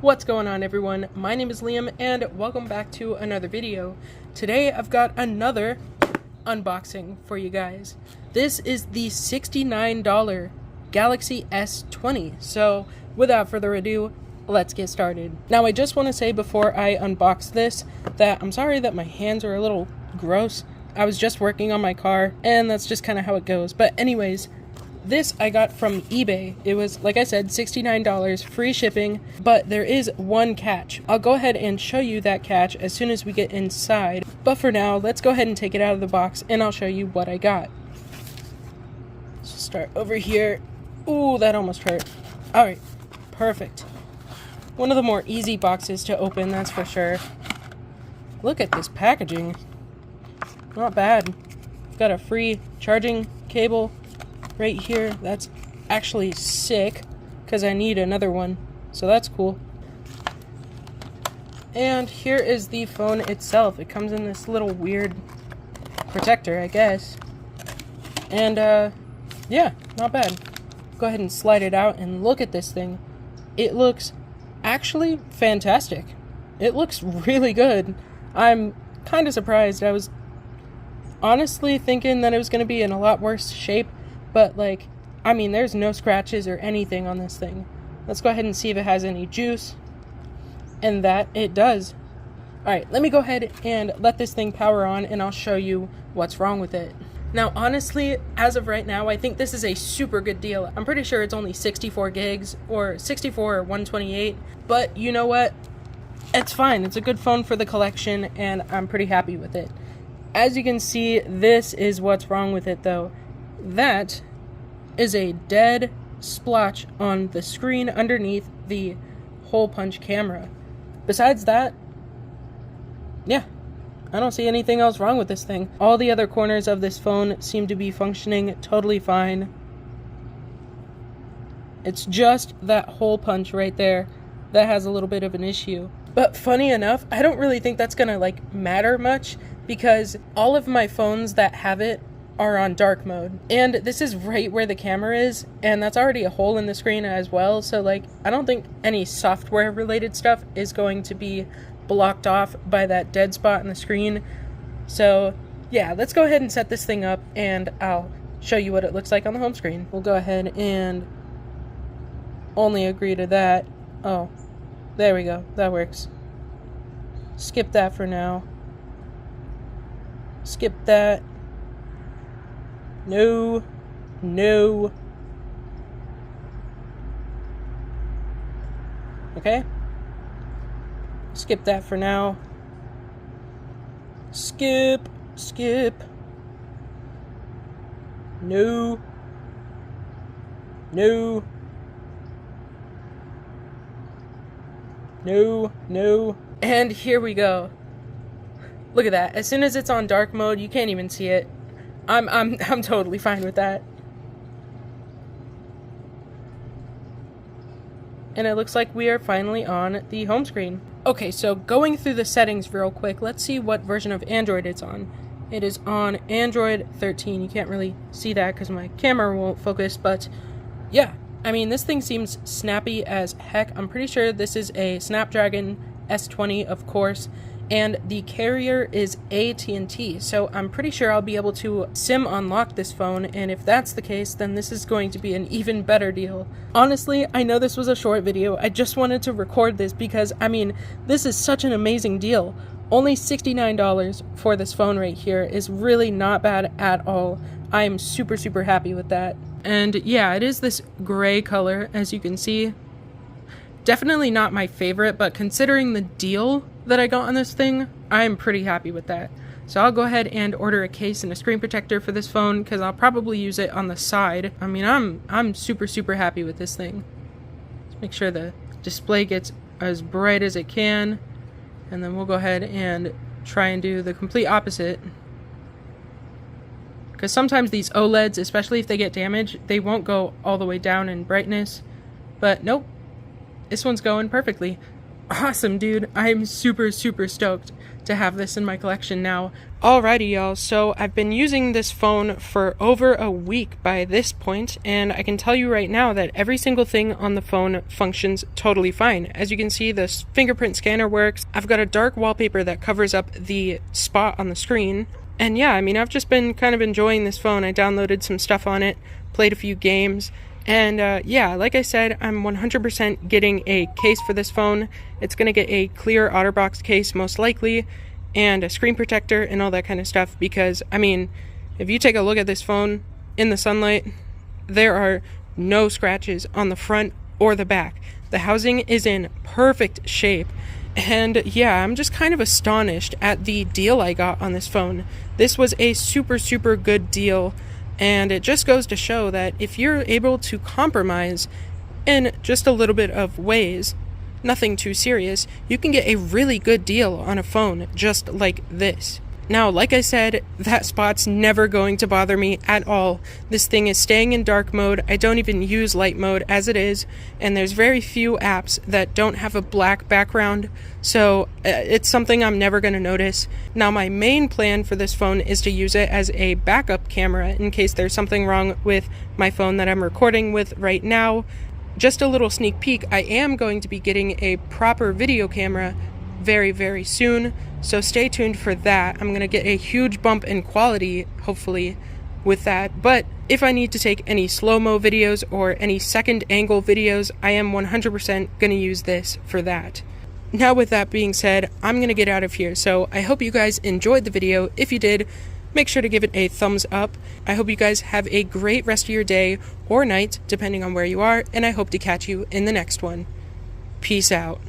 What's going on, everyone? My name is Liam and welcome back to another video. Today I've got another unboxing for you guys. This is the $69 Galaxy S20. So without further ado, let's get started. Now I just want to say before I unbox this that I'm sorry that my hands are a little gross. I was just working on my car and that's just kind of how it goes. But anyways, this I got from eBay. It was, like I said, $69, free shipping, but there is one catch. I'll go ahead and show you that catch as soon as we get inside. But for now, let's go ahead and take it out of the box and I'll show you what I got. So start over here. Ooh, that almost hurt. Alright, perfect. One of the more easy boxes to open, that's for sure. Look at this packaging. Not bad. Got a free charging cable right here. That's actually sick because I need another one, so that's cool. And here is the phone itself. It comes in this little weird protector, I guess. And yeah, not bad. Go ahead and slide it out and look at this thing. It looks actually fantastic. It looks really good. I'm kind of surprised. I was honestly thinking that it was going to be in a lot worse shape. But, like, I mean, there's no scratches or anything on this thing. Let's go ahead and see if it has any juice. And that it does. Alright, let me go ahead and let this thing power on and I'll show you what's wrong with it. Now, honestly, as of right now, I think this is a super good deal. I'm pretty sure it's only 64 gigs or 64 or 128. But you know what? It's fine. It's a good phone for the collection and I'm pretty happy with it. As you can see, this is what's wrong with it, though. That is a dead splotch on the screen underneath the hole punch camera. Besides that, yeah, I don't see anything else wrong with this thing. All the other corners of this phone seem to be functioning totally fine. It's just that hole punch right there that has a little bit of an issue. But funny enough, I don't really think that's gonna matter much because all of my phones that have it are on dark mode, and this is right where the camera is, and that's already a hole in the screen as well, so I don't think any software related stuff is going to be blocked off by that dead spot in the screen. So yeah, let's go ahead and set this thing up and I'll show you what it looks like on the home screen. We'll go ahead and only agree to that. Oh, there we go, that works. Skip that for now. Skip that. No. Okay. Skip that for now. Skip. No. And here we go. Look at that. As soon as it's on dark mode, you can't even see it. I'm totally fine with that. And it looks like we are finally on the home screen. Okay, so going through the settings real quick, let's see what version of Android it's on. It is on Android 13. You can't really see that because my camera won't focus, but yeah. I mean, this thing seems snappy as heck. I'm pretty sure this is a Snapdragon S20, of course. And the carrier is AT&T, so I'm pretty sure I'll be able to SIM unlock this phone, and if that's the case, then this is going to be an even better deal. Honestly, I know this was a short video, I just wanted to record this because, I mean, this is such an amazing deal. Only $69 for this phone right here is really not bad at all. I am super happy with that. And yeah, it is this gray color, as you can see. Definitely not my favorite, but considering the deal that I got on this thing, I'm pretty happy with that. So I'll go ahead and order a case and a screen protector for this phone because I'll probably use it on the side. I mean, I'm super happy with this thing. Let's make sure the display gets as bright as it can, and then we'll go ahead and try and do the complete opposite. Because sometimes these OLEDs, especially if they get damaged, they won't go all the way down in brightness. But nope, this one's going perfectly. Awesome, dude. I'm super, super stoked to have this in my collection now. Alrighty, y'all. So I've been using this phone for over a week by this point, and I can tell you right now that every single thing on the phone functions totally fine. As you can see, the fingerprint scanner works. I've got a dark wallpaper that covers up the spot on the screen. And yeah, I mean, I've just been kind of enjoying this phone. I downloaded some stuff on it, played a few games, and yeah, like I said, I'm 100% getting a case for this phone. It's going to get a clear OtterBox case most likely, and a screen protector and all that kind of stuff, because, I mean, if you take a look at this phone in the sunlight, there are no scratches on the front or the back. The housing is in perfect shape. And yeah, I'm just kind of astonished at the deal I got on this phone. This was a super, super good deal. And it just goes to show that if you're able to compromise in just a little bit of ways, nothing too serious, you can get a really good deal on a phone just like this. Now, like I said, that spot's never going to bother me at all. This thing is staying in dark mode. I don't even use light mode as it is, and there's very few apps that don't have a black background, so it's something I'm never going to notice. Now, my main plan for this phone is to use it as a backup camera in case there's something wrong with my phone that I'm recording with right now. Just a little sneak peek, I am going to be getting a proper video camera very, very soon, so stay tuned for that. I'm going to get a huge bump in quality, hopefully, with that. But if I need to take any slow-mo videos or any second angle videos, I am 100% going to use this for that. Now, with that being said, I'm going to get out of here, so I hope you guys enjoyed the video. If you did, make sure to give it a thumbs up. I hope you guys have a great rest of your day or night, depending on where you are, and I hope to catch you in the next one. Peace out.